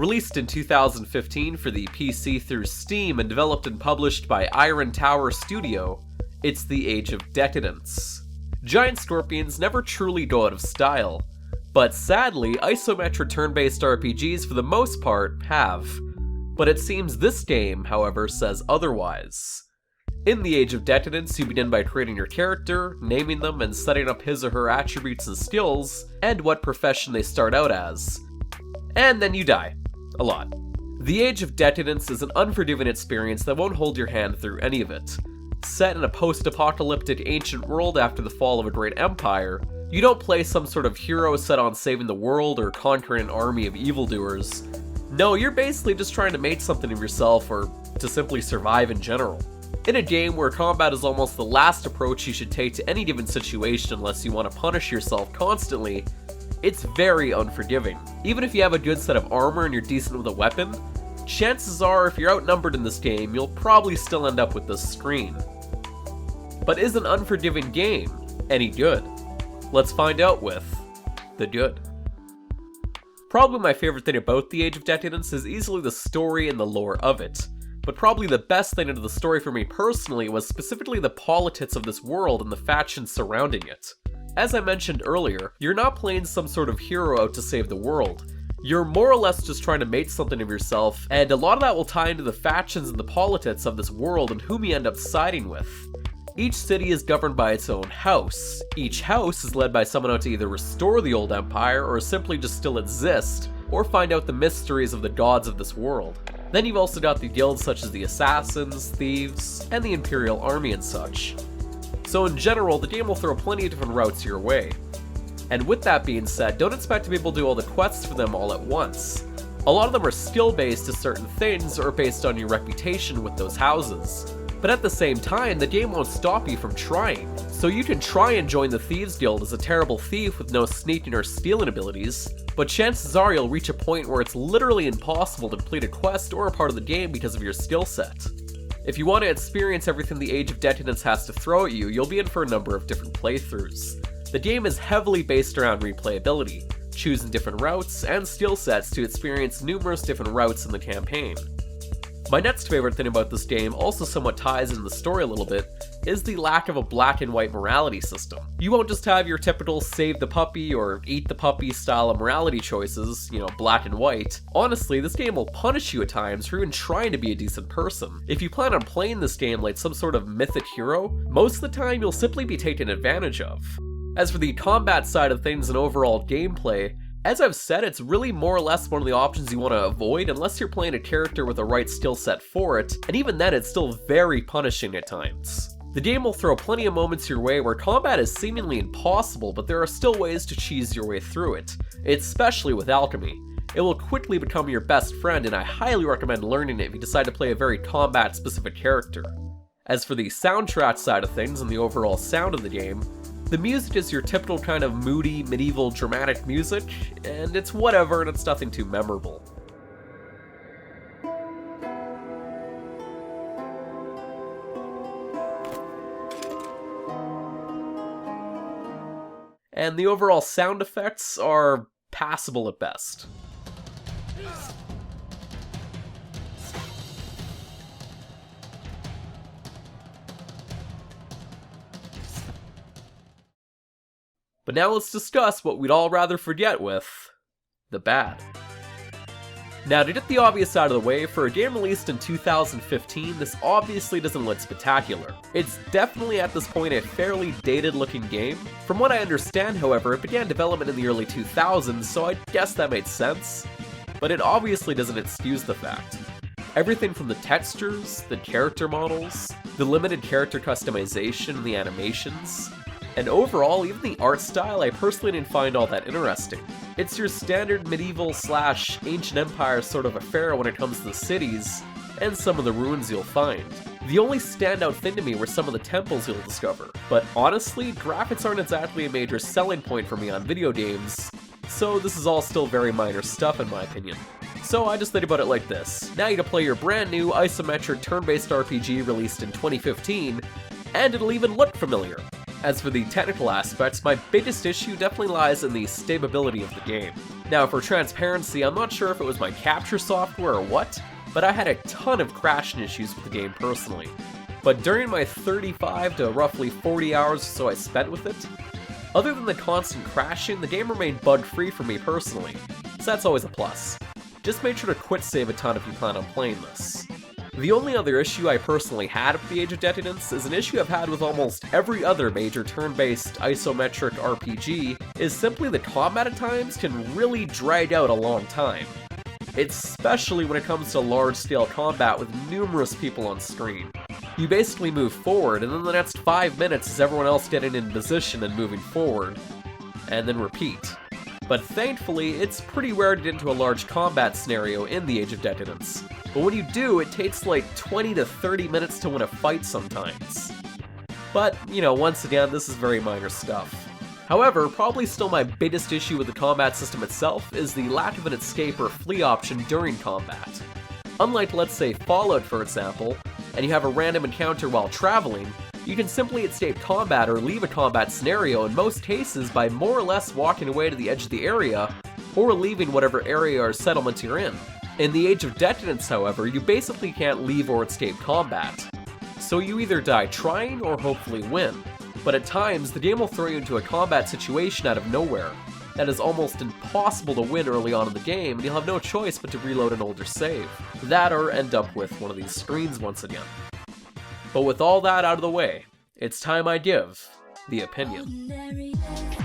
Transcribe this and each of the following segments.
Released in 2015 for the PC through Steam and developed and published by Iron Tower Studio, it's the Age of Decadence. Giant scorpions never truly go out of style, but sadly, isometric turn-based RPGs for the most part have. But it seems this game, however, says otherwise. In the Age of Decadence, you begin by creating your character, naming them, and setting up his or her attributes and skills, and what profession they start out as. And then you die. A lot. The Age of Decadence is an unforgiving experience that won't hold your hand through any of it. Set in a post-apocalyptic ancient world after the fall of a great empire, you don't play some sort of hero set on saving the world or conquering an army of evildoers. No, you're basically just trying to make something of yourself or to simply survive in general. In a game where combat is almost the last approach you should take to any given situation unless you want to punish yourself constantly, it's very unforgiving. Even if you have a good set of armor and you're decent with a weapon, chances are if you're outnumbered in this game, you'll probably still end up with this screen. But is an unforgiving game any good? Let's find out with the good. Probably my favorite thing about the Age of Decadence is easily the story and the lore of it. But probably the best thing into the story for me personally was specifically the politics of this world and the factions surrounding it. As I mentioned earlier, you're not playing some sort of hero out to save the world. You're more or less just trying to make something of yourself, and a lot of that will tie into the factions and the politics of this world and whom you end up siding with. Each city is governed by its own house. Each house is led by someone out to either restore the old empire or simply just still exist, or find out the mysteries of the gods of this world. Then you've also got the guilds such as the assassins, thieves, and the imperial army and such. So in general, the game will throw plenty of different routes your way. And with that being said, don't expect to be able to do all the quests for them all at once. A lot of them are skill-based to certain things or based on your reputation with those houses. But at the same time, the game won't stop you from trying. So you can try and join the Thieves Guild as a terrible thief with no sneaking or stealing abilities, but chances are you'll reach a point where it's literally impossible to complete a quest or a part of the game because of your skill set. If you want to experience everything the Age of Decadence has to throw at you, you'll be in for a number of different playthroughs. The game is heavily based around replayability, choosing different routes and skill sets to experience numerous different routes in the campaign. My next favorite thing about this game, also somewhat ties into the story a little bit, is the lack of a black and white morality system. You won't just have your typical save the puppy or eat the puppy style of morality choices, black and white. Honestly, this game will punish you at times for even trying to be a decent person. If you plan on playing this game like some sort of mythic hero, most of the time you'll simply be taken advantage of. As for the combat side of things and overall gameplay, as I've said, it's really more or less one of the options you want to avoid unless you're playing a character with the right skill set for it, and even then it's still very punishing at times. The game will throw plenty of moments your way where combat is seemingly impossible, but there are still ways to cheese your way through it, especially with alchemy. It will quickly become your best friend, and I highly recommend learning it if you decide to play a very combat-specific character. As for the soundtrack side of things and the overall sound of the game, the music is your typical kind of moody, medieval, dramatic music, and it's whatever and it's nothing too memorable. And the overall sound effects are passable at best. But now let's discuss what we'd all rather forget with the bad. Now, to get the obvious out of the way, for a game released in 2015, this obviously doesn't look spectacular. It's definitely at this point a fairly dated looking game. From what I understand, however, it began development in the early 2000s, so I guess that made sense. But it obviously doesn't excuse the fact. Everything from the textures, the character models, the limited character customization, and the animations, and overall, even the art style I personally didn't find all that interesting. It's your standard medieval / ancient empire sort of affair when it comes to the cities, and some of the ruins you'll find. The only standout thing to me were some of the temples you'll discover, but honestly, graphics aren't exactly a major selling point for me on video games, so this is all still very minor stuff in my opinion. So I just think about it like this. Now you can play your brand new isometric turn-based RPG released in 2015, and it'll even look familiar. As for the technical aspects, my biggest issue definitely lies in the stability of the game. Now for transparency, I'm not sure if it was my capture software or what, but I had a ton of crashing issues with the game personally. But during my 35 to roughly 40 hours or so I spent with it, other than the constant crashing, the game remained bug-free for me personally, so that's always a plus. Just make sure to quit save a ton if you plan on playing this. The only other issue I personally had with the Age of Decadence is an issue I've had with almost every other major turn-based isometric RPG, is simply the combat at times can really drag out a long time. Especially when it comes to large-scale combat with numerous people on screen. You basically move forward, and then the next 5 minutes is everyone else getting in position and moving forward, and then repeat. But thankfully, it's pretty rare to get into a large combat scenario in the Age of Decadence. But when you do, it takes like 20 to 30 minutes to win a fight sometimes. But, you know, once again, this is very minor stuff. However, probably still my biggest issue with the combat system itself is the lack of an escape or flee option during combat. Unlike, let's say, Fallout for example, and you have a random encounter while traveling, you can simply escape combat or leave a combat scenario in most cases by more or less walking away to the edge of the area, or leaving whatever area or settlement you're in. In the Age of Decadence, however, you basically can't leave or escape combat. So you either die trying or hopefully win. But at times, the game will throw you into a combat situation out of nowhere that is almost impossible to win early on in the game, and you'll have no choice but to reload an older save. That or end up with one of these screens once again. But with all that out of the way, it's time I give the opinion.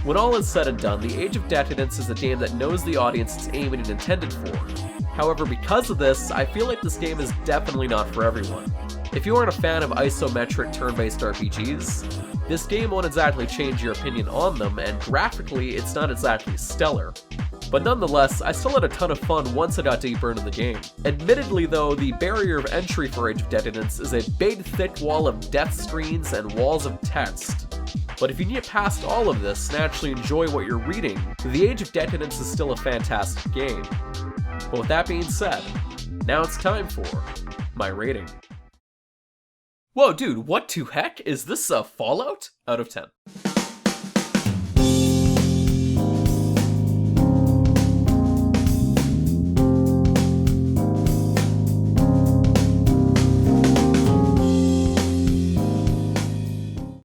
When all is said and done, the Age of Decadence is a game that knows the audience it's aiming and intended for. However, because of this, I feel like this game is definitely not for everyone. If you aren't a fan of isometric turn-based RPGs, this game won't exactly change your opinion on them, and graphically, it's not exactly stellar. But nonetheless, I still had a ton of fun once I got deeper into the game. Admittedly though, the barrier of entry for Age of Decadence is a big thick wall of death screens and walls of text. But if you get past all of this and actually enjoy what you're reading, the Age of Decadence is still a fantastic game. But with that being said, now it's time for my rating. Whoa dude, what to heck? Is this a Fallout? Out of 10.